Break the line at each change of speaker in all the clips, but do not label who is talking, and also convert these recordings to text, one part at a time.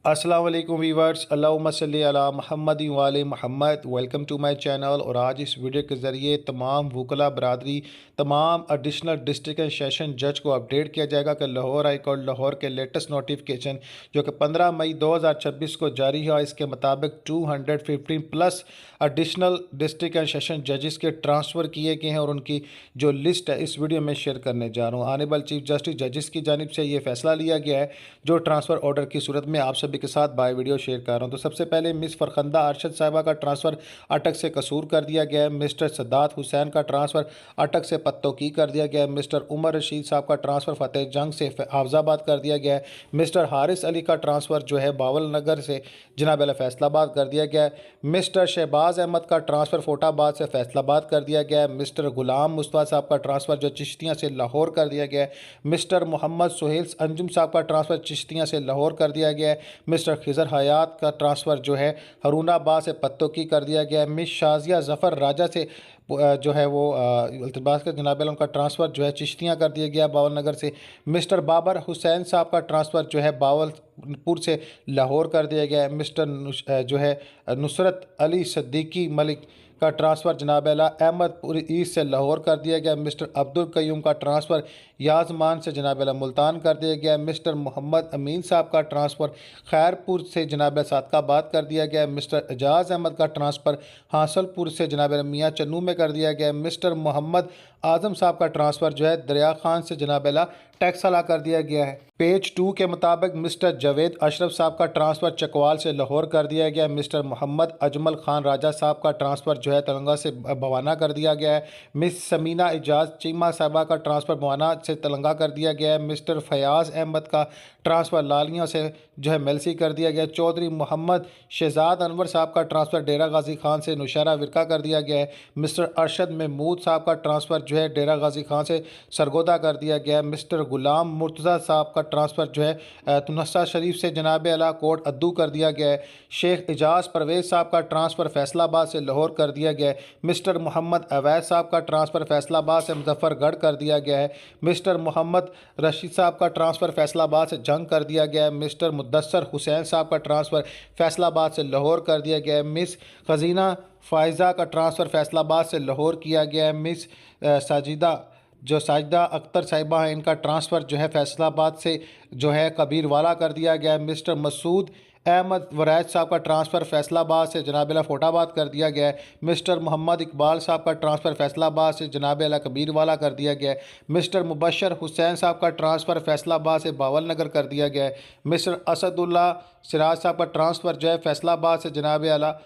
अस्सलाम वालेकुम वीवर्स, अल्लाहुम्मा सल्ली अला मुहम्मद वाले मुहम्मद। Welcome to my channel. और आज इस वीडियो के ज़रिए तमाम वकला बरादरी, तमाम एडिशनल डिस्ट्रिक्ट एंड सेशन जज को अपडेट किया जाएगा कि लाहौर हाई कोर्ट लाहौर के लेटेस्ट नोटिफिकेशन जो कि 15 मई 2026 को जारी हुआ, इसके मुताबिक 215 plus additional district and session जजेस के ट्रांसफ़र किए गए हैं और उनकी जो लिस्ट है इस वीडियो में शेयर करने जा रहा हूँ। आनेबल चीफ जस्टिस जजेस की जानिब से ये फैसला लिया गया है जो ट्रांसफ़र ऑर्डर की सूरत में आप सभी के साथ बाय वीडियो शेयर कर रहा हूं। तो सबसे पहले मिस फरखंदा अरशद साहिबा का ट्रांसफ़र अटक से कसूर कर दिया गया है। मिस्टर सद्दात हुसैन का ट्रांसफ़र अटक से पत्तोकी कर दिया गया है। मिस्टर उमर रशीद साहब का ट्रांसफ़र फतेह जंग से हाफजाबाद कर दिया गया है। मिस्टर हारिस अली का ट्रांसफ़र जो है बावल नगर से जनाब अला फैसलाबाद कर दिया गया है। मिस्टर शहबाज अहमद का ट्रांसफ़र फोटाबाद से फैसलाबाद कर दिया गया है। मिस्टर गुलाम मुस्तफ़ा साहब का ट्रांसफ़र जो चिश्तियाँ से लाहौर कर दिया गया है। मिस्टर मोहम्मद सुहेल अंजुम साहब का ट्रांसफ़र चिश्तियाँ से लाहौर कर दिया गया है। मिस्टर खिज़र हयात का ट्रांसफ़र जो है हरूनाबाद से पत्तोकी कर दिया गया है। मिस शाजिया ज़फ़र राजा से जो है वो अल्तबास के जनाब उनका ट्रांसफ़र जो है चिश्तियाँ कर दिया गया बावल नगर से। मिस्टर बाबर हुसैन साहब का ट्रांसफ़र जो है बावलपुर से लाहौर कर दिया गया है। मिस्टर जो है नुसरत अली सद्दीकी मलिक का ट्रांसफ़र जनाब अला अहमदपुर ईस्ट से लाहौर कर दिया गया। मिस्टर अब्दुल कयूम का ट्रांसफ़र याजमान से जनाब अला मुल्तान कर दिया गया। मिस्टर मोहम्मद अमीन साहब का ट्रांसफ़र खैरपुर से जनाब सादकाबाद कर दिया गया। मिस्टर एजाज़ अहमद का ट्रांसफ़र हासलपुर से जनाब मियाँ चन्नू में कर दिया गया। मिस्टर मोहम्मद आज़म साहब का ट्रांसफ़र जो है दरिया खान से जनाब टैक्सला कर दिया गया है। पेज 2 के मुताबिक मिस्टर जावेद अशरफ साहब का ट्रांसफ़र चकवाल से लाहौर कर दिया गया। मिस्टर मोहम्मद अजमल खान राजा साहब का ट्रांसफ़र जो है तेलंगाना से भवाना कर दिया गया है। मिस समीना एजाज चीमा साहबा का ट्रांसफ़र भवाना से तेलंगाना कर दिया गया है। मिस्टर फयाज़ अहमद का ट्रांसफ़र लालियों से जो है मेलसी कर दिया गया। चौधरी मोहम्मद शहजाद अनवर साहब का ट्रांसफ़र डेरा गाजी खान से नौशहरा विरका कर दिया गया है। मिस्टर अरशद महमूद साहब का ट्रांसफ़र जो है डेरा गाजी खान से सरगोदा कर दिया गया है। मिस्टर गुलाम मुर्तज़ा साहब का ट्रांसफ़र जो है तुनस्सा शरीफ से जनाब अला कोट अद्दू कर दिया गया है। शेख एजाज परवेज़ साहब का ट्रांसफ़र फैसलाबाद से लाहौर कर दिया गया है। मिस्टर मोहम्मद अवैध साहब का ट्रांसफ़र फैसलाबाद से मुजफ्फरगढ़ कर दिया गया है। मिस्टर मोहम्मद रशीद साहब का ट्रांसफ़र फैसलाबाद से जंग कर दिया गया है। मिस्टर मुद्दसर हुसैन साहब का ट्रांसफ़र फैसलाबाद से लाहौर कर दिया गया है। मिस खजीना फ़ायज़ा का ट्रांसफ़र फैसलाबाद से लाहौर किया गया है। मिस साजिदा अख्तर साहिबा हैं, इनका ट्रांसफ़र जो है फैसलाबाद से जो है कबीरवाला कर दिया गया है। मिस्टर मसूद अहमद वरैद साहब का ट्रांसफ़र फैसलाबाद से जनाब अला फोटाबाद कर दिया गया है। मिस्टर मोहम्मद इकबाल साहब का ट्रांसफ़र फैसलाबाद से जनाब अला कबीरवाला कर दिया गया है। मिस्टर मुबशर हुसैन साहब का ट्रांसफ़र फैसलाबाद से बावल नगर कर दिया गया है। मिस्टर असदुल्ला सिराज साहब का ट्रांसफ़र जो है फैसलाबाद से जनाब अला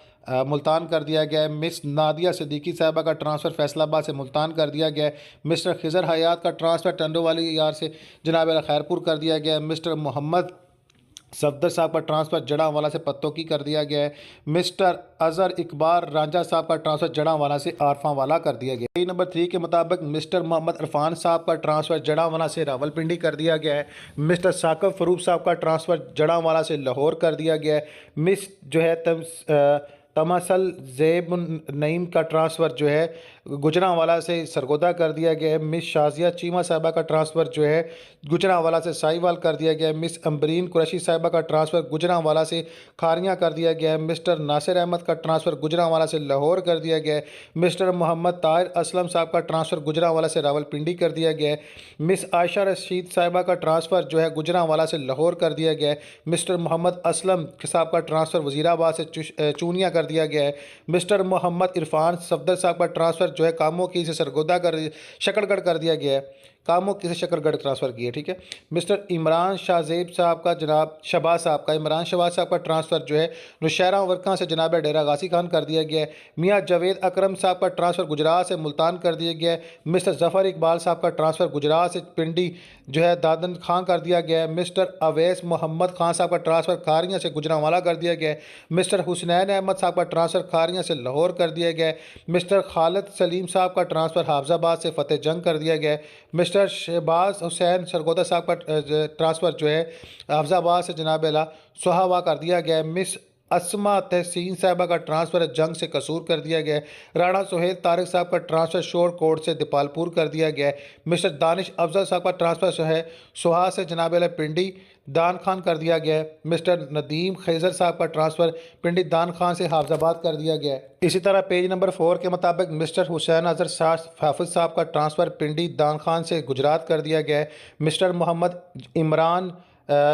मुल्तान कर दिया गया है। मिस नादिया सिद्दीकी साहबा का ट्रांसफ़र फैसलाबाद से मुल्तान कर दिया गया है। मिस्टर खिज़र हयात का ट्रांसफ़र टंडोवाली यार से जनाब अला खैरपुर कर दिया गया है। मिस्टर मोहम्मद सफदर साहब का ट्रांसफ़र जड़ावाला से पत्तोकी कर दिया गया है। मिस्टर अज़हर इकबाल रांझा साहब का ट्रांसफ़र जड़ावाला से आरफावाला कर दिया गया है। नंबर 3 के मुताबिक मिस्टर मोहम्मद इरफान साहब का ट्रांसफ़र जड़ावाला से रावलपिंडी कर दिया गया है। मिस्टर साकिब फ़रूख साहब का ट्रांसफ़र जड़ावाला से लाहौर कर दिया गया है। मिस जो है तमासल ज़ेब नईम का ट्रांसफ़र जो है गुजरांवाला से सरगोदा कर दिया गया है। मिस शाजिया चीमा साहिबा का ट्रांसफ़र जो है गुजरांवाला से साहिवाल कर दिया गया है। मिस अम्बरीन कुरैशी साहिबा का ट्रांसफ़र गुजरांवाला से खारियाँ कर दिया गया है। मिस्टर नासिर अहमद का ट्रांसफ़र गुजरांवाला से लाहौर कर दिया गया है। मिस्टर मोहम्मद ताहिर असलम साहब का ट्रांसफ़र गुजरांवाला से रावलपिंडी कर दिया गया है। मिस आयशा रशीद साहिबा का ट्रांसफ़र जो है गुजरांवाला से लाहौर कर दिया गया है। मिस्टर मोहम्मद असलम साहब का ट्रांसफ़र वज़ीराबाद से चूनिया कर दिया गया है। मिस्टर मोहम्मद इरफान सफदर साहब का ट्रांसफ़र जो है कामों की से सरगोदा कर शकरगढ़ कर दिया गया है। कामों की से शकरगढ़ ट्रांसफ़र किया, ठीक है। मिस्टर इमरान शाहजेब साहब का जनाब शहबाज साहब का इमरान शहबाज साहब का ट्रांसफ़र जो है नौशहरा वर्का से जनाब डेरा गाजी खान कर दिया गया है। मियाँ जावेद अकरम साहब का ट्रांसफ़र गुजरात से मुल्तान कर दिया गया है। मिस्टर ज़फ़र इकबाल साहब का ट्रांसफ़र गुजरात से पिंडी जो है दादन खान कर दिया गया है। मिस्टर अवैस मोहम्मद खान साहब का ट्रांसफ़र खारियाँ से गुजरांवाला कर दिया गया है। मिस्टर हुसनैन अहमद साहब का ट्रांसफ़र खारियाँ से लाहौर कर दिया गया है। मिस्टर खालिद सलीम साहब का ट्रांसफ़र हाफजाबाद से फ़तेह जंग कर दिया गया है। मिस्टर शहबाज हुसैन सरगोदा साहब का ट्रांसफ़र जो है हाफजाबाद से जनाब अला सुहावा कर दिया गया है। मिस अस्मा तहसीन साहबा का ट्रांसफ़र जंग से कसूर कर दिया गया है। राणा सुहेल तारिक साहब का ट्रांसफ़र शोर कोट से दीपालपुर कर दिया गया है। मिस्टर दानिश अफजल साहब का ट्रांसफ़र जो है सुहा से जनाब अला पिंडी दान खान कर दिया गया है। मिस्टर नदीम खैजर साहब का ट्रांसफ़र पिंडी दान खान से हाफजाबाद कर दिया गया है। इसी तरह पेज नंबर 4 के मुताबिक मिस्टर हुसैन अजहर हाफिज साहब का ट्रांसफ़र पिंडी दान खान से गुजरात कर दिया गया है। मिस्टर मोहम्मद इमरान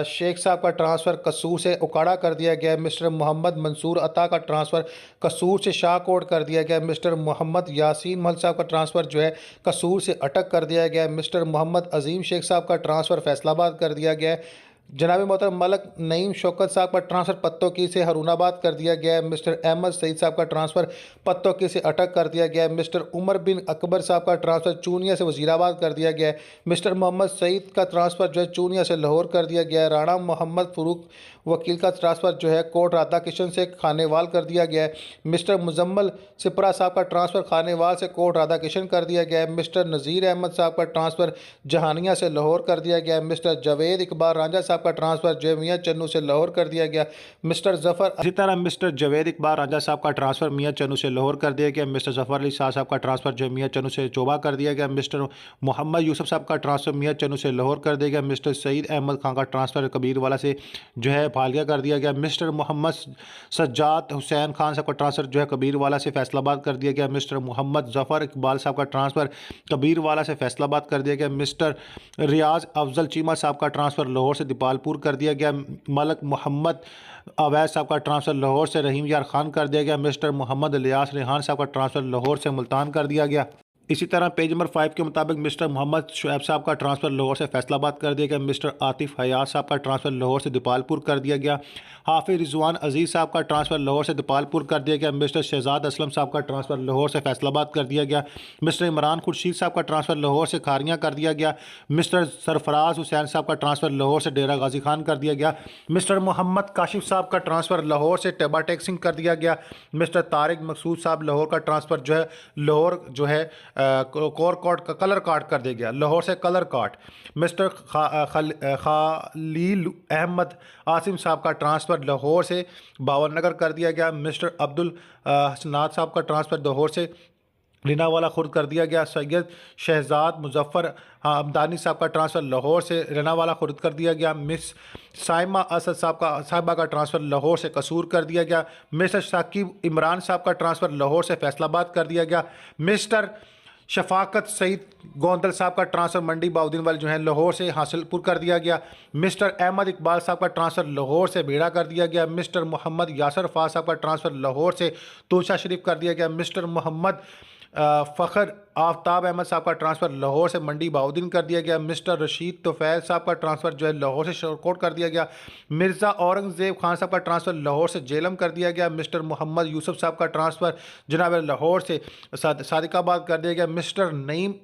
शेख साहब का ट्रांसफ़र कसूर से उकाड़ा कर दिया गया है। मिस्टर मोहम्मद मंसूर अता का ट्रांसफ़र कसूर से शाहकोट कर दिया गया है। मिस्टर मोहम्मद यासीन महल साहब का ट्रांसफ़र जो है कसूर से अटक कर दिया गया है। मिस्टर मोहम्मद अजीम शेख साहब का ट्रांसफ़र फैसलाबाद कर दिया गया है। जनाब मोहतरम मलक नईम शौकत साहब का ट्रांसफ़र पत्तोकी से हरूनाबाद कर दिया गया है। मिस्टर अहमद सईद साहब का ट्रांसफ़र पत्तोकी से अटक कर दिया गया है। मिस्टर उमर बिन अकबर साहब का ट्रांसफ़र चूनिया से वज़ीराबाद कर दिया गया है। मिस्टर मोहम्मद सईद का ट्रांसफ़र जो है चूनिया से लाहौर कर दिया गया है। राणा मोहम्मद फ़रूक वकील का ट्रांसफ़र जो है कोट राधा किशन से खानेवाल कर दिया गया है। मिस्टर मुजम्मल सिपरा साहब का ट्रांसफ़र खानेवाल से कोट राधा किशन कर दिया गया है। मिस्टर नज़ीर अहमद साहब का ट्रांसफ़र जहानिया से लाहौर कर दिया गया है। मिस्टर जावेद इकबाल रांझा साहब का ट्रांसफ़र जो है मियाँ चन्नू से लाहौर कर दिया गया। मिस्टर जफ़र इसी तरह मिस्टर जावेद इकबाल रांझा साहब का ट्रांसफ़र मियाँ चन्नू से लाहौर कर दिया गया। मिस्टर जफ़र अली शाह साहब का ट्रांसफ़र जो है मियाँ चन्नू से चोबा कर दिया गया। मिस्टर मोहम्मद यूसुफ साहब का ट्रांसफ़र मियाँ चन्नू से लाहौर कर दिया गया। मिस्टर सईद अहमद खान का ट्रांसफ़र कबीरवाला से जो है फालिया कर दिया गया। मिस्टर मोहम्मद सज्जाद हुसैन खान साहब का ट्रांसफ़र जो है कबीरवाला से फैसलाबाद कर दिया गया। मिस्टर मोहम्मद जफ़र इकबाल साहब का ट्रांसफ़र कबीरवाला से फैसलाबाद कर दिया गया। मिस्टर रियाज अफजल चीमा साहब का ट्रांसफ़र लाहौर से दीपालपुर कर दिया गया। मलक मोहम्मद अवैस साहब का ट्रांसफ़र लाहौर से रहीम यार खान कर दिया गया। मिस्टर मोहम्मद इलियास रेहान साहब का ट्रांसफ़र लाहौर से मुल्तान कर दिया गया। इसी तरह पेज नंबर 5 के मुताबिक मिस्टर मोहम्मद शुएब साहब का ट्रांसफ़र लाहौर से फैसलाबाद कर दिया गया। मिस्टर आतिफ हयात साहब का ट्रांसफ़र लाहौर से दीपालपुर कर दिया गया। हाफिज़ रिजवान अजीज़ साहब का ट्रांसफ़र लाहौर से दीपालपुर कर दिया गया। मिस्टर शहजाद असलम साहब का ट्रांसफ़र लाहौर से फैसलाबाद कर दिया गया। मिस्टर इमरान खुर्शीद साहब का ट्रांसफ़र लाहौर से खारियाँ कर दिया गया। मिस्टर सरफराज हुसैन साहब का ट्रांसफ़र लाहौर से डेरा गाजी खान कर दिया गया। मिस्टर मोहम्मद काशिफ साहब का ट्रांसफ़र लाहौर से टेबा टेक्सिंग कर दिया गया। मिस्टर तारिक मकसूद साहब लाहौर का ट्रांसफ़र जो है लाहौर जो है कोर कॉट का कलर काट कर दिया गया, लाहौर से कलर काट। मिस्टर खालील अहमद आसिम साहब का ट्रांसफ़र लाहौर से बावरनगर कर दिया गया। मिस्टर अब्दुल हसनात साहब का ट्रांसफ़र लाहौर से रेनावाला खुर्द कर दिया गया। सैयद शहजाद मुजफ्फ़र हमदानी साहब का ट्रांसफ़र लाहौर से रेनावाला खुर्द कर दिया गया। मिस साइमा असद साहबा का ट्रांसफ़र लाहौर से कसूर कर दिया गया। मिस्टर साकिब इमरान साहब का ट्रांसफ़र लाहौर से फैसलाबाद कर दिया गया। मिस्टर शफाकत सईद गोंदल साहब का ट्रांसफ़र मंडी बाउद्दीन वाले जो है लाहौर से हासिलपुर कर दिया गया। मिस्टर अहमद इकबाल साहब का ट्रांसफ़र लाहौर से बेड़ा कर दिया गया। मिस्टर मोहम्मद यासर फाज साहब का ट्रांसफ़र लाहौर से तोशा शरीफ कर दिया गया। मिस्टर मोहम्मद फ़खर आफ्ताब अहमद साहब का ट्रांसफ़र लाहौर से मंडी बाउद्दीन कर दिया गया। मिस्टर रशीद तोफ़ैल साहब का ट्रांसफ़र जो है लाहौर से शरकोट कर दिया गया। मिर्ज़ा औरंगज़ेब खान साहब का ट्रांसफ़र लाहौर से जेलम कर दिया गया। मिस्टर मोहम्मद यूसुफ साहब का ट्रांसफ़र जनाब लाहौर से सादिकाबाद कर दिया गया। मिस्टर नईम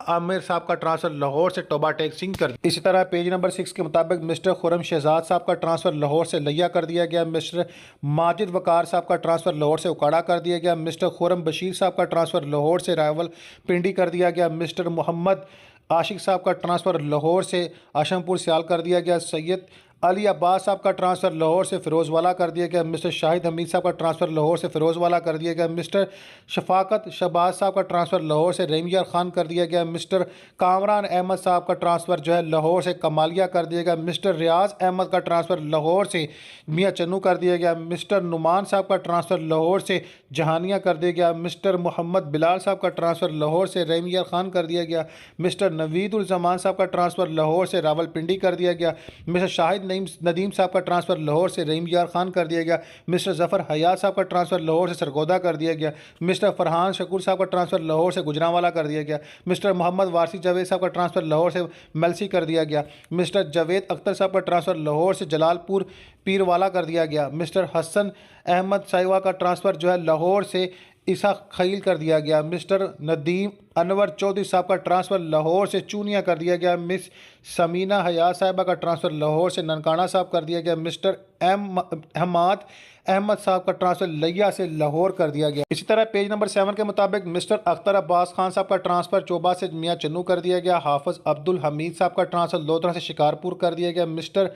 आमिर साहब का ट्रांसफ़र लाहौर से टोबा टेक्सिंग कर। इसी तरह पेज नंबर 6 के मुताबिक मिस्टर खुरम शहजाद साहब का ट्रांसफ़र लाहौर से लिया कर दिया गया। मिस्टर माजिद वकार साहब का ट्रांसफ़र लाहौर से उकाड़ा कर दिया गया। मिस्टर खुरम बशीर साहब का ट्रांसफ़र लाहौर से रावल पिंडी कर दिया गया। मिस्टर मोहम्मद आशिक साहब का ट्रांसफ़र लाहौर से आशमपुर सियाल कर दिया गया। सैयद अली अब्बास साहब का ट्रांसफ़र लाहौर से फ़िरोज़वाला कर दिया गया। मिस्टर शाहिद हमीद साहब का ट्रांसफ़र लाहौर से फ़िरोज़वाला कर दिया गया। मिस्टर शफाकत शहबाज साहब का ट्रांसफ़र लाहौर से रेमियार खान कर दिया गया। मिस्टर कामरान अहमद साहब का ट्रांसफ़र जो है लाहौर से कमालिया कर दिया गया। मिस्टर रियाज अहमद का ट्रांसफ़र लाहौर से मियाँ चन्नू कर दिया गया। मिस्टर नुमान साहब का ट्रांसफ़र लाहौर से जहानिया कर दिया गया। मिस्टर मोहम्मद बिलाल साहब का ट्रांसफ़र लाहौर से रेमियार खान कर दिया गया। मिस्टर नवीदुल जमान साहब का ट्रांसफ़र लाहौर से रावलपिंडी कर दिया गया। मिस्टर शाहिद नदीम साहब का ट्रांसफ़र लाहौर से रहीम यार खान कर दिया गया। मिस्टर जफ़र हयात साहब का ट्रांसफ़र लाहौर से सरगोदा कर दिया गया। मिस्टर फरहान शकूर साहब का ट्रांसफ़र लाहौर से गुजरांवाला कर दिया गया। मिस्टर मोहम्मद वारसी जावेद साहब का ट्रांसफ़र लाहौर से मेलसी कर दिया गया। मिस्टर जावेद अख्तर साहब का ट्रांसफ़र लाहौर से जलालपुर पीरवाला कर दिया गया। मिस्टर हसन अहमद साहिवा का ट्रांसफ़र जो है लाहौर से ईसा खलील कर दिया गया। मिस्टर नदीम अनवर चौधरी साहब का ट्रांसफ़र लाहौर से चूनिया कर दिया गया। मिस समीना हयात साहिबा का ट्रांसफ़र लाहौर से ननकाना साहब कर दिया गया। मिस्टर अहमद अहमद साहब का ट्रांसफ़र लिया से लाहौर कर दिया गया। इसी तरह पेज नंबर 7 के मुताबिक मिस्टर अख्तर अब्बास खान साहब का ट्रांसफ़र चोबा से मियाँ चन्नू कर दिया गया। हाफिज़ अब्दुल हमीद साहब का ट्रांसफ़र लोधरा से शिकारपुर कर दिया गया। मिस्टर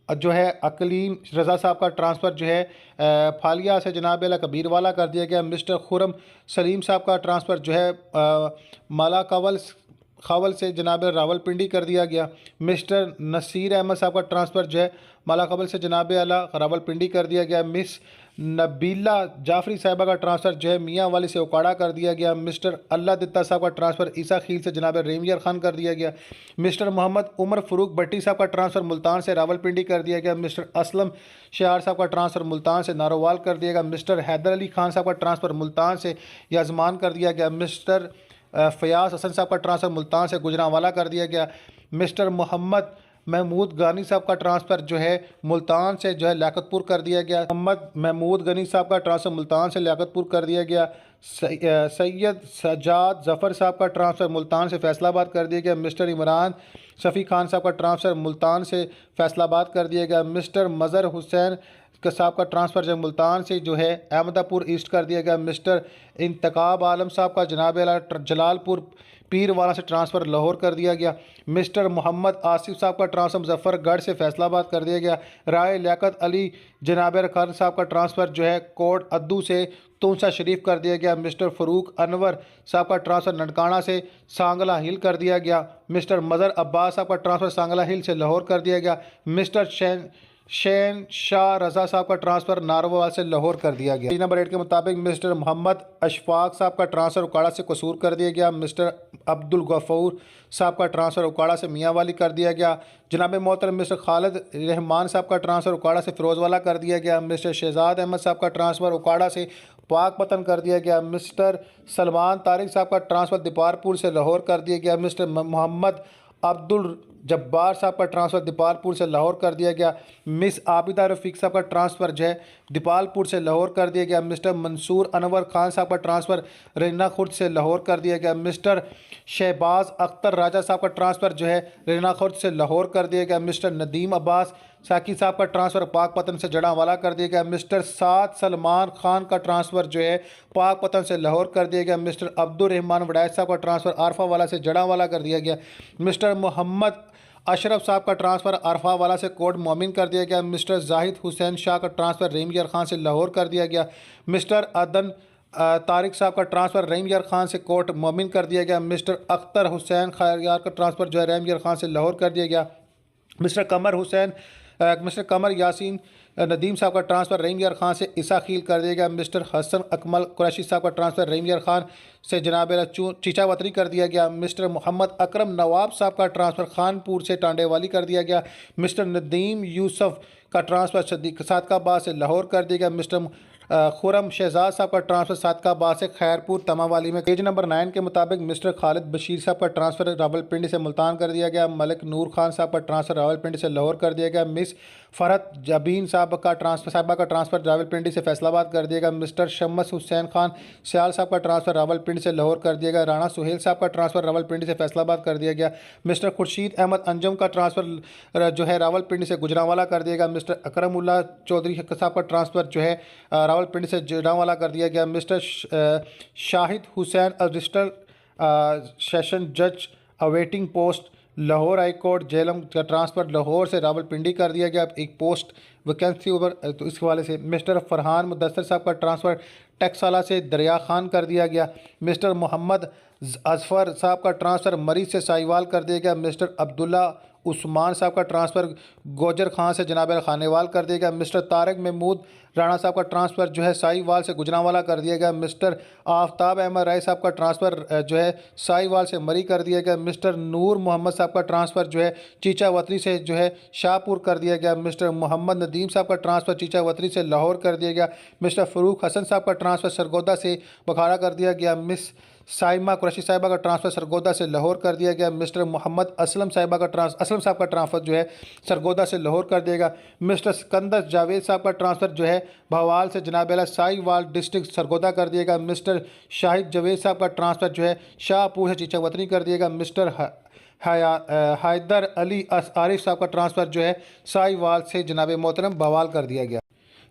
जो है अकलीम रज़ा साहब का ट्रांसफ़र जो है फालिया से जनाब कबीरवाला कर दिया गया। मिस्टर खुरम सलीम साहब का ट्रांसफ़र जो है माला कवल खावल से जनाब रावलपिंडी कर दिया गया। मिस्टर नसीर अहमद साहब का ट्रांसफ़र जो है माला खावल से जनाब आला रावलपिंडी कर दिया गया। मिस नबीला जाफरी साहिबा का ट्रांसफ़र जो है मियाँ वाली से उकाड़ा कर दिया गया। मिस्टर अल्लाह दित्ता साहब का ट्रांसफ़र ईसा खील से जनाब रेमियर खान कर दिया गया। मिस्टर मोहम्मद उमर फ़रूक भट्टी साहब का ट्रांसफ़र मुल्तान से रावलपिंडी कर दिया गया। मिस्टर असलम शार साहब का ट्रांसफ़र मुल्तान से नारोवाल कर दिया गया। मिस्टर हैदर अली खान साहब का ट्रांसफ़र मुल्तान से याजमान कर दिया गया। मिस्टर फ़याज़ हसन साहब का ट्रांसफ़र मुल्तान से गुजरांवाला कर दिया गया। मिस्टर मोहम्मद महमूद गानी साहब का ट्रांसफ़र जो है मुल्तान से जो है लियाकतपुर कर दिया गया। मोहम्मद महमूद गनी साहब का ट्रांसफ़र मुल्तान से लियाकतपुर कर दिया गया। सैयद सजाद ज़फ़र साहब का ट्रांसफ़र मुल्तान से फैसलाबाद कर दिया गया। मिस्टर इमरान शफ़ी खान साहब का ट्रांसफ़र मुल्तान से फैसलाबाद कर दिया गया। मिस्टर मज़हर हुसैन साहब का ट्रांसफ़र जो मुल्तान से जो है अहमदापुर ईस्ट कर दिया गया। मिस्टर इंतकाब आलम साहब का जनाब जलालपुर पीरवाला से ट्रांसफ़र लाहौर कर दिया गया। मिस्टर मोहम्मद आसिफ साहब का ट्रांसफ़र मुजफ्फरगढ़ से फैसलाबाद कर दिया गया। राय लियाकत अली जनाब खान साहब का ट्रांसफ़र जो है कोट अद्दू से तूंसा शरीफ कर दिया गया। मिस्टर फ़रूक अनवर साहब का ट्रांसफ़र ननकाना से सांगला हिल कर दिया गया। मिस्टर मज़हर अब्बास साहब का ट्रांसफ़र सांगला हिल से लाहौर कर दिया गया। मिस्टर शैन शाह रज़ा साहब का ट्रांसफ़र नारवाल से लाहौर कर दिया गया। नंबर 8 के मुताबिक मिस्टर मोहम्मद अशफाक साहब का ट्रांसफ़र उकाड़ा से कसूर कर दिया गया। मिस्टर अब्दुल गफूर साहब का ट्रांसफ़र उकाड़ा से मियांवाली कर दिया गया। जनाब मोहतरम मिस्टर खालिद रहमान साहब का ट्रांसफ़र उकाड़ा से फ़िरोज़वाला कर दिया गया। मिस्टर शहजाद अहमद साहब का ट्रांसफ़र उकाड़ा से पाकपतन कर दिया गया। मिस्टर सलमान तारिक साहब का ट्रांसफ़र दीपारपुर से लाहौर कर दिया गया। मिस्टर मोहम्मद अब्दुल जब्बार साहब का ट्रांसफ़र दीपालपुर से लाहौर कर दिया गया। मिस आबिदा रफ़ीक साहब का ट्रांसफ़र जो है दीपालपुर से लाहौर कर दिया गया। मिस्टर मंसूर अनवर खान साहब का ट्रांसफ़र रैना खुर्द से लाहौर कर दिया गया। मिस्टर शहबाज अख्तर राजा साहब का ट्रांसफ़र जो है रैना खुर्द से लाहौर कर दिया गया। मिस्टर नदीम अब्बास साकी साहब का ट्रांसफ़र पाकपतन से जड़ांवाला कर दिया गया। मिस्टर साद सलमान खान का ट्रांसफ़र जो है पाकपतन से लाहौर कर दिया गया। मिस्टर अब्दुल रहमान वड़ैत साहब का ट्रांसफ़र आरफावाला से जड़ांवाला कर दिया गया। मिस्टर मोहम्मद अशरफ साहब का ट्रांसफ़र अरफावाला से कोट मोमिन कर दिया गया। मिस्टर जाहिद हुसैन शाह का ट्रांसफ़र रेमियर खान से लाहौर कर दिया गया। मिस्टर अदन तारिक साहब का ट्रांसफ़र रेमियर खान से कोट मोमिन कर दिया गया। मिस्टर अख्तर हुसैन खैरियार का ट्रांसफ़र जो है रेमियर खान से लाहौर कर दिया गया। मिस्टर कमर यासीन नदीम साहब का ट्रांसफ़र रेमियर खान से ईसा खील कर दिया गया। मिस्टर हसन अकमल कुरैशी साहब का ट्रांसफ़र रेमियर खान से जनाब चीचा वतनी कर दिया गया। मिस्टर मोहम्मद अकरम नवाब साहब का ट्रांसफ़र खानपुर से टांडेवाली कर दिया गया। मिस्टर नदीम यूसुफ का ट्रांसफ़र सादकाबाद से लाहौर कर दिया गया। मिस्टर खुरम शहजाद साहब का ट्रांसफ़र सादकाबाद से खैरपुर तमावाली में। पेज नंबर 9 के मुताबिक मिस्टर खालिद बशीर साहब का ट्रांसफ़र रावलपिंडी से मुल्तान कर दिया गया। मलिक नूर खान साहब का ट्रांसफ़र रावलपिंडी से लाहौर कर दिया गया। मिस फ़रहत जबीन साहब का ट्रांसफ़र रावलपिंडी से फैसलाबाद कर दिया गया। मिस्टर शम्स हुसैन खान सियाल साहब का ट्रांसफ़र रावलपिंडी से लाहौर कर दिया गया। राणा सुहेल साहब का ट्रांसफ़र रावलपिंडी से फैसलाबाद कर दिया गया। मिस्टर खुर्शीद अहमद अंजम का ट्रांसफ़र जो है रावलपिंडी से गुजरांवाला कर दिया गया। मिस्टर अकरमुल्ला चौधरी साहब का ट्रांसफ़र जो है रावलपिंडी से जड़ांवाला कर दिया गया। Mister Shahid Hussain assistant session जज awaiting post Lahore high court Jhelum का ट्रांसफ़र लाहौर से रावलपिंडी कर दिया गया। एक पोस्ट वैकेंसी ऊपर तो इस हवाले से मिस्टर फरहान मुदस्सर साहब का ट्रांसफ़र टैक्साला से दरिया खान कर दिया गया। मिस्टर मोहम्मद अजफर साहब का ट्रांसफ़र मरीज से साहिवाल कर दिया गया। मिस्टर अब्दुल्ला उस्मान साहब का ट्रांसफ़र गोजर खान से जनाब खानेवाल कर दिया गया। मिस्टर तारक महमूद राणा साहब का ट्रांसफ़र जो है साहिवाल से गुजरांवाला कर दिया गया। मिस्टर आफ्ताब अहमद राय साहब का ट्रांसफ़र जो है साहिवाल से मरी कर दिया गया। मिस्टर नूर मोहम्मद साहब का ट्रांसफ़र जो है चीचा वतनी से जो है शाहपुर कर दिया गया। मिस्टर मोहम्मद नदीम साहब का ट्रांसफ़र चीचा वतनी से लाहौर कर दिया गया। मिस्टर फ़रूक हसन साहब का ट्रांसफ़र सरगोदा से बखाड़ा कर दिया गया। मिस साइमा कुरैशी साहिबा का ट्रांसफ़र सरगोदा से लाहौर कर दिया गया। मिस्टर मोहम्मद असलम साहब का ट्रांसफ़र जो है सरगोदा से लाहौर कर दिया गया। मिस्टर सिकंदर जावेद साहब का ट्रांसफ़र जो है भवाल से जनाब साहिवाल डिस्ट्रिक्ट सरगोदा कर दिया गया। मिस्टर शाहिद जवेद साहब का ट्रांसफ़र जो है शाहपुर से चीचा वतनी कर दिया गया। मिस्टर हैदर अली आरिफ साहब का ट्रांसफ़र जो है साहिवाल से जनाब मोहतरम भवाल कर दिया गया।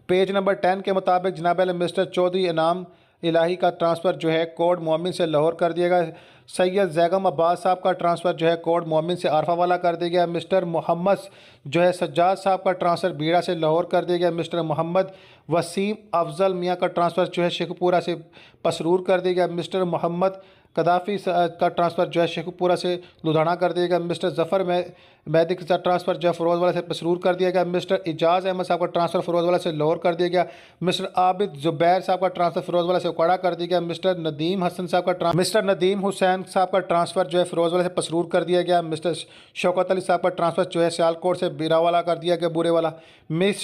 पेज नंबर 10 के मुताबिक जनाब मिस्टर चौधरी इनाम इलाही का ट्रांसफ़र जो है कोड मोमिन से लाहौर कर दिया गया। सैयद जैगम अब्बास साहब का ट्रांसफ़र जो है कोड मोमिन से आरफावाला कर दिया गया। मिस्टर मोहम्मद जो है सज्जाद साहब का ट्रांसफ़र बीड़ा से लाहौर कर दिया गया। मिस्टर मोहम्मद वसीम अफजल मियाँ का ट्रांसफ़र जो है शेखपुरा से पसरूर कर दिया गया। मिस्टर मोहम्मद कदाफ़ी का ट्रांसफ़र जो है शेखुपुरा से लुधियाना कर दिया गया। मिस्टर ज़फ़र मैदी का ट्रांसफ़र जो है फ़िरोज़वाला से पसरूर कर दिया गया। मिस्टर इजाज़ अहमद साहब का ट्रांसफ़र फ़िरोज़वाला से लाहौर कर दिया गया। मिस्टर आबिद ज़ुबैर साहब का ट्रांसफ़र फ़िरोज़वाला से उकाड़ा कर दिया गया। मिस्टर नदीम हुसैन साहब का ट्रांसफ़र जो है फ़िरोज़वाला से पसरूर कर दिया गया। मिस्टर शौकत अली साहब का ट्रांसफ़र जो है सियालकोट से बीरावाला कर दिया गया, बुरेवाला। मिस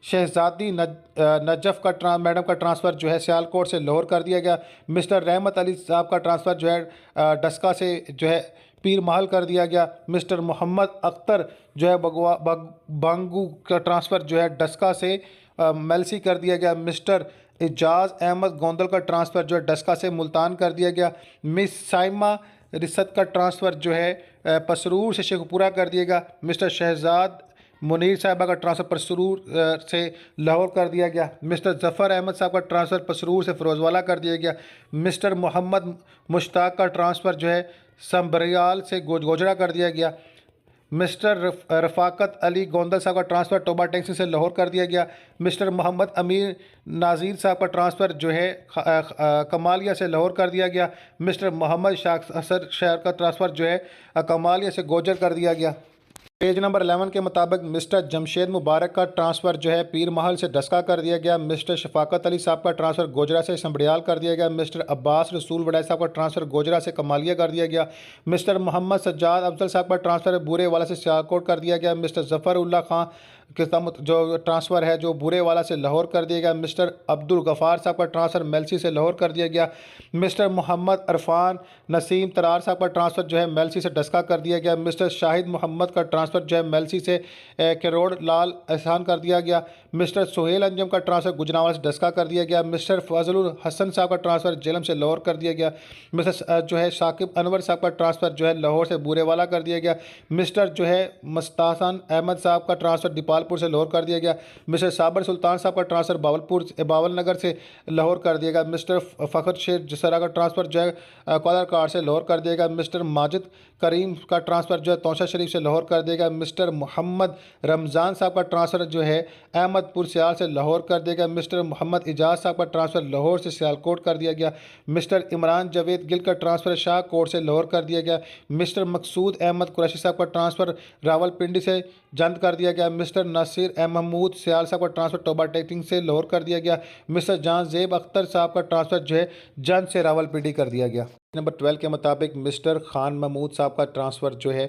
शहजादी नजफ़ का मैडम का ट्रांसफ़र जो है सियालकोट से लाहौर कर दिया गया। मिस्टर रहमत अली साहब का ट्रांसफ़र जो है डस्का से जो है पीर महल कर दिया गया। मिस्टर मोहम्मद अख्तर जो है बांगू का ट्रांसफ़र जो है डस्का से मेलसी कर दिया गया। मिस्टर एजाज़ अहमद गोंदल का ट्रांसफ़र जो है डस्का से मुल्तान कर दिया गया। मिस साइमा रिसत का ट्रांसफ़र जो है पसरूर से शेखपुरा कर दिया गया। मिस्टर शहजाद मुनीर साहिबा का ट्रांसफ़र पसरूर से लाहौर कर दिया गया। मिस्टर ज़फ़र अहमद साहब का ट्रांसफ़र पसरूर से फ़िरोज़वाला कर दिया गया। मिस्टर मोहम्मद मुश्ताक का ट्रांसफ़र जो है संबरियाल से गोजरा कर दिया गया। मिस्टर रफ़ाकत अली गोंदल साहब का ट्रांसफ़र टोबा टैक्सी से लाहौर कर दिया गया। मिस्टर मोहम्मद अमीर नाज़ीर साहब का ट्रांसफ़र जो है कमालिया से लाहौर कर दिया गया। मिस्टर मोहम्मद शाह शहर का ट्रांसफ़र जो है कमालिया से गोजर कर दिया गया। पेज नंबर 11 के मुताबिक मिस्टर जमशेद मुबारक का ट्रांसफ़र जो है पीर महल से डस्का कर दिया गया। मिस्टर शफाकत अली साहब का ट्रांसफ़र गोजरा से संबड़ियाल कर दिया गया। मिस्टर अब्बास रसूल वड़ाई साहब का ट्रांसफ़र गोजरा से कमालिया कर दिया गया। मिस्टर मोहम्मद सज्जाद अफजल साहब का ट्रांसफ़र बुरे वाला से सियालकोट कर दिया गया। मिस्टर ज़फ़र उल्ला खां के जो ट्रांसफ़र है जो बुरे वाला से लाहौर कर दिया गया। मिस्टर अब्दुल गफ़ार साहब का ट्रांसफ़र मेलसी से लाहौर कर दिया गया। मिस्टर मोहम्मद अरफान नसीम तरार साहब का ट्रांसफ़र जो है मेलसी से डस्का कर दिया गया। मिस्टर शाहिद मोहम्मद का ट्रांसफ़र जो है मेलसी से करोड़ लाल एहसान कर दिया गया। मिस्टर सोहेल अंजम का ट्रांसफ़र गुजरांवाला से डस्का कर दिया गया। मिस्टर फजलुल हसन साहब का ट्रांसफ़र जेलम से लाहौर कर दिया गया। मिस्टर जो है शाकिब अनवर साहब का ट्रांसफ़र जो है लाहौर से बुरेवाला कर दिया गया। मिस्टर जो है मस्तासन अहमद साहब का ट्रांसफ़र दीपालपुर से लाहौर कर दिया गया। मिस्टर साबर सुल्तान साहब का ट्रांसफ़र बावल नगर से लाहौर कर दिया गया। मिस्टर फ़खर शेर जसरा का ट्रांसफ़र जो है कौदर कार से लाहौर कर दिया गया। मिस्टर माजिद करीम का ट्रांसफ़र जो है तौशा शरीफ से लाहौर कर दिया गया। मिस्टर मोहम्मद रमज़ान साहब का ट्रांसफ़र जो है अहमदपुर सियाल से लाहौर कर दिया गया। मिस्टर मोहम्मद इजाज़ साहब का ट्रांसफ़र लाहौर से सियालकोट कर दिया गया। मिस्टर इमरान जावेद गिल का ट्रांसफ़र शाहकोट से लाहौर कर दिया गया। मिस्टर मकसूद अहमद कुरैशी साहब का ट्रांसफ़र रावलपिंडी से जंद कर दिया गया। मिस्टर नासिर महमूद सियाल साहब का ट्रांसफ़र टोबा टेक्टिंग से लाहौर कर दिया गया। मिस्टर जान ज़ेब अख्तर साहब का ट्रांसफ़र जो है जंद से रावलपिंडी कर दिया गया। नंबर 12 के मुताबिक मिस्टर खान महमूद साहब का ट्रांसफ़र जो है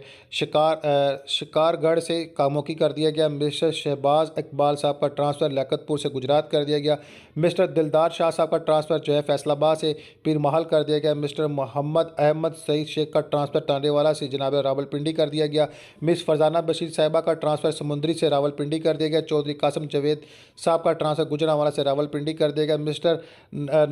शिकारगढ़ से कामोकी कर दिया गया। मिस्टर शहबाज इकबाल साहब का ट्रांसफ़र लियाकतपुर से गुजरात कर दिया गया। मिस्टर दिलदार शाह साहब का ट्रांसफ़र जो है फैसलाबाद से पीर महल कर दिया गया। मिस्टर मोहम्मद अहमद सईद शेख का ट्रांसफ़र टांडेवाला से जनाब रावलपिंडी कर दिया गया। मिस फरजाना बशीर साहिबा का ट्रांसफ़र समुंदरी से रावलपिंडी कर दिया गया। चौधरी कासम जवेद साहब का ट्रांसफ़र गुजरांवाला से रावलपिंडी कर दिया गया। मिस्टर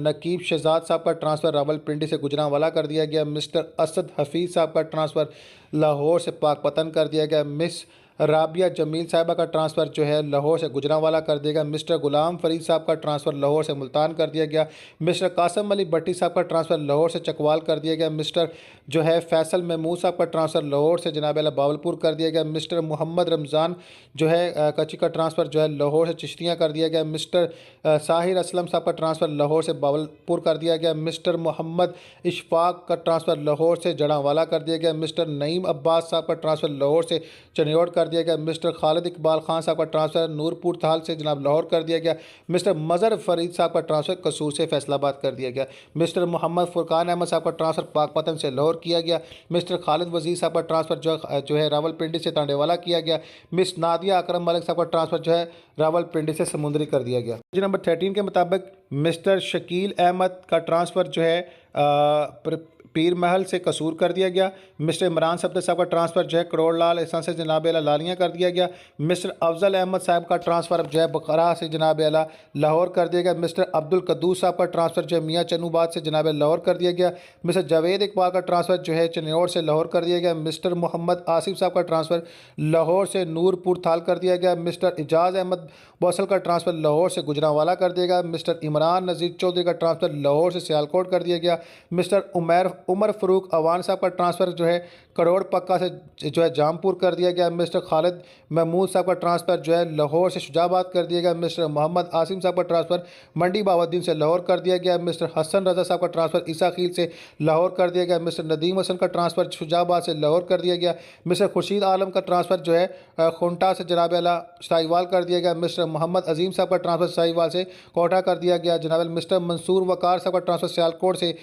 नकीब शहजाद साहब का ट्रांसफ़र रावलपिंडी से गुजरांवाला कर दिया गया। मिस्टर असद हफीज़ साहब का ट्रांसफ़र लाहौर से पाकपतन कर दिया गया। मिस राबिया जमील साहिबा का ट्रांसफ़र जो है लाहौर से गुजरांवाला कर दिया गया। मिस्टर गुलाम फरीद साहब का ट्रांसफ़र लाहौर से मुल्तान कर दिया गया। मिस्टर कासम अली भट्टी साहब का ट्रांसफ़र लाहौर से चकवाल कर दिया गया। मिस्टर जो है फैसल महमूद साहब का ट्रांसफ़र लाहौर से जनाब बावलपुर कर दिया गया। मिस्टर मोहम्मद रमज़ान जो है कच्ची का ट्रांसफ़र जो है लाहौर से चिश्तियाँ कर दिया गया। मिस्टर साहिर असलम साहब का ट्रांसफ़र लाहौर से बावलपुर कर दिया गया। मिस्टर मोहम्मद इशफाक का ट्रांसफ़र लाहौर से जड़ांवाला कर दिया गया। मिस्टर नईम अब्बास साहब का ट्रांसफ़र लाहौर से चनियोड़ कर दिया गया। मिस्टर खालिद इकबाल खान साहब का ट्रांसफ़र नूरपुर थाल से जनाब लाहौर कर दिया गया। मिस्टर मज़र फरीद साहब का ट्रांसफ़र कसूर से फैसलाबाद कर दिया गया। मिस्टर मोहम्मद फ़ुरकान अहमद साहब का ट्रांसफ़र पाकपतन से लाहौर किया गया। मिस्टर खालिद वज़ीर साहब का ट्रांसफ़र जो है रावलपिंडी से टांडेवाला किया गया। मिस नादिया अकरम मलिक साहब का ट्रांसफ़र जो है रावलपिंडी से समुंदरी कर दिया गया। नंबर 13 के मुताबिक मिस्टर शकील अहमद का ट्रांसफ़र जो है पीर महल से कसूर कर दिया गया। मिस्टर इमरान सफदर साहब का ट्रांसफ़र जो है करोड़ लाल एहसान से जनाब अला लालियाँ कर दिया गया। मिस्टर अफजल अहमद साहब का ट्रांसफ़र जो है बकरा से जनाब अला लाहौर कर दिया गया। मिस्टर अब्दुल कद्दूस साहब का ट्रांसफ़र जो है मियाँ चन्नूबाद से जनाब लाहौर कर दिया गया। मिस्टर जावेद इकबाल का ट्रांसफ़र जो है चनियोड़ से लाहौर कर दिया गया। मिस्टर मोहम्मद आसिफ साहब का ट्रांसफ़र लाहौर से नूरपुर थाल कर दिया गया। मिस्टर एजाज़ अहमद बौसल का ट्रांसफ़र लाहौर से गुजरांवाला कर दिया गया। मिस्टर इमरान नज़ीर चौधरी का ट्रांसफ़र लाहौर से सियालकोट कर दिया गया। मिस्टर उमैर जनाब उमर फ़रूक अवान साहब का ट्रांसफ़र जो है करोड़ पक्का से जो है जामपुर कर दिया गया। मिस्टर खालिद महमूद साहब का ट्रांसफ़र जो है लाहौर से शुजाबाद कर दिया गया। मिस्टर मोहम्मद आसिम साहब का ट्रांसफ़र मंडी बाउद्दीन से लाहौर कर दिया गया। मिस्टर हसन रज़ा साहब का ट्रांसफ़र ईसाखील से लाहौर कर दिया गया। मिस्टर नदीम हसन का ट्रांसफ़र शुजाबाद से लाहौर कर दिया गया। मिस्टर खुर्शीद आलम का ट्रांसफ़र जो है खोंटा से जनाब आला साहिवाल कर दिया गया। मिस्टर मोहम्मद अजीम साहब का ट्रांसफ़र साहिवाल से कोटा कर दिया गया। जनाब मिस्टर मंसूर वकार साहब का ट्रांसफ़र सियालकोट से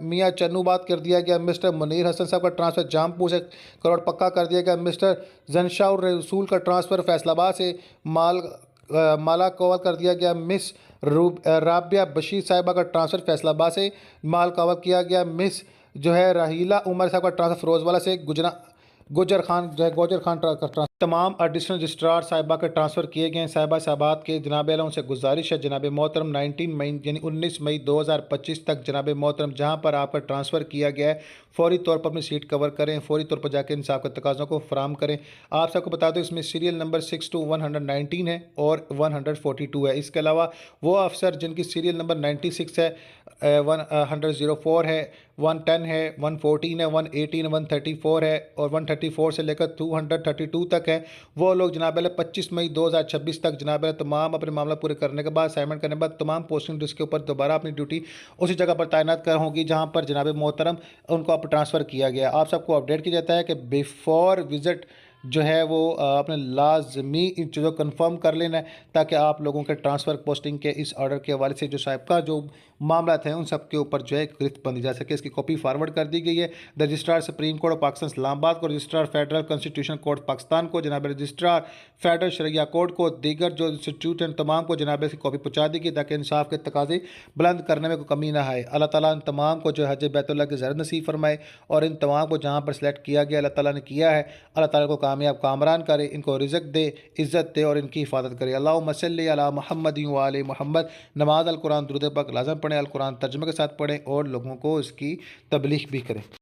मियाँ चन्नूबाद कर दिया गया। मिस्टर मुनीर हसन साहब का ट्रांसफ़र जामपुर से करोड़ पक्का कर दिया गया। मिस्टर जंशाउर रसूल का ट्रांसफ़र फैसलाबाद से माला कवर कर दिया गया। मिस राबिया बशीर साहिबा का ट्रांसफ़र फैसलाबाद से माल कवर किया गया। मिस जो है राहीला उमर साहब का ट्रांसफ़र फ़िरोज़वाला से गुजर खान जो है गोजर खान का ट्रांसफ़र। तमाम एडिशनल रजिस्ट्रार साहिबा के ट्रांसफ़र किए गए हैं। साहिबा साहबात के जनाब आला उनसे गुजारिश है जनाब मोहतरम 19 मई यानी 19 मई 2025 तक जनाब मोहतरम जहां पर आपका ट्रांसफ़र किया गया है फौरी तौर पर अपनी सीट कवर करें, फौरी तौर पर जाकर इंसाफ के तकाज़ों को फराम करें। आप सबको बता दो इसमें सीरियल नंबर 6 to 119 है और 142 है। इसके अलावा वो अफसर जिनकी सीरियल नंबर 96 है, 104 है, 110 है, 114 है, 118 है, 134 है और 134 से लेकर 232 तक है। वो लोग जनाब 25 मई 2026 तक जनाब तमाम अपने मामला पूरे करने के बाद असाइनमेंट करने के बाद तमाम पोस्टिंग लिस्ट के ऊपर दोबारा अपनी ड्यूटी उसी जगह पर तैनात कर होगी जहां पर जनाब मोहतरम उनको अब ट्रांसफ़र किया गया। आप सबको अपडेट किया जाता है कि बिफोर विज़िट जो है वो अपने लाजमी इन चीज़ों को कन्फर्म कर लेना है ताकि आप लोगों के ट्रांसफ़र पोस्टिंग के इस ऑर्डर के हवाले से जो साहब का जो मामला हैं उन सब के ऊपर जो है गिरफ्त बंदी जा सके। इसकी कॉपी फारवर्ड कर दी गई है the registrar supreme court of Pakistan Islamabad को, registrar federal constitution court Pakistan को, जनाब रजिस्ट्रार फेडरल शरिया कोर्ट को, दीगर जो इंस्टीट्यूट हैं तमाम को जनाब इसकी कॉपी पहुँचा दी गई ताकि इंसाफ के तकाजे बुलंद करने में कोई कमी ना आए। अल्लाह ताला इन तमाम को जो हज बैतुल्लाह की ज़रत नसीब फरमाए और इन तमाम को जहाँ पर सेलेक्ट किया गया अल्लाह ताला ने किया है, अल्लाह ताला को कामयाब कामरान करे, इनको रिज़्क़ दे, इज़्ज़त दे और इनकी हिफाजत करे। अल्लाहुम्मा सल्लि अला मुहम्मद व आले मुहम्मद। नमाज अल कुरान दुरूद पाक लाज़म पढ़ें, अल कुरान तर्जुमे के साथ पढ़ें और लोगों को इसकी तबलीग भी करें।